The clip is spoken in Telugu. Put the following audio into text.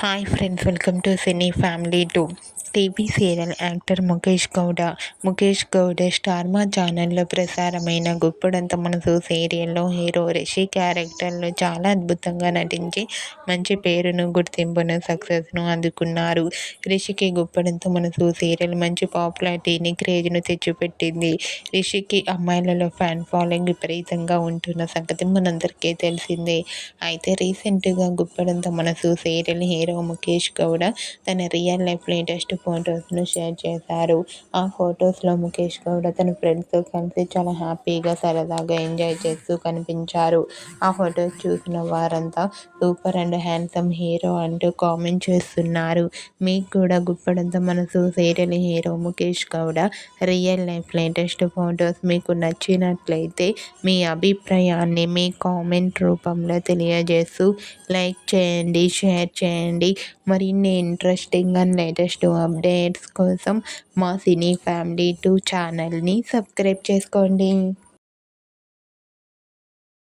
Hi friends, welcome to cine family 2. TV serial actor Mukesh Gowda star Maa ఛానల్లో ప్రసారమైన గుప్పడంత మనసు సీరియల్లో హీరో రిషి క్యారెక్టర్లో చాలా అద్భుతంగా నటించి మంచి పేరును, గుర్తింపును, సక్సెస్ను అందుకున్నారు. రిషికి గుప్పడంత మనసు సీరియల్ మంచి పాపులారిటీని, క్రేజ్ను తెచ్చిపెట్టింది. రిషికి అమ్మాయిలలో ఫ్యాన్ ఫాలోయింగ్ విపరీతంగా ఉంటున్న సంగతి మనందరికీ తెలిసిందే. అయితే రీసెంట్గా గుప్పడంత మనసు సీరియల్ హీరో ముఖేష్ గౌడ తన రియల్ లైఫ్ లేటెస్ట్ ఫొటోస్ను షేర్ చేశారు. ఆ ఫొటోస్లో ముఖేష్ గౌడ తన ఫ్రెండ్స్తో కలిసి చాలా హ్యాపీగా, సరదాగా ఎంజాయ్ చేస్తూ కనిపించారు. ఆ ఫొటోస్ చూసిన వారంతా సూపర్ అండ్ హ్యాండ్సమ్ హీరో అంటూ కామెంట్ చేస్తున్నారు. మీకు కూడా గుప్పడంత మనసు serial hero Mukesh Gowda real life latest photos మీకు నచ్చినట్లయితే మీ అభిప్రాయాన్ని మీ కామెంట్ రూపంలో తెలియజేస్తూ లైక్ చేయండి, షేర్ చేయండి. మరిన్ని ఇంట్రెస్టింగ్ అండ్ లేటెస్ట్ అప్డేట్స్ కోసం మా సినీ ఫ్యామిలీ 2 ఛానల్ని సబ్స్క్రైబ్ చేసుకోండి.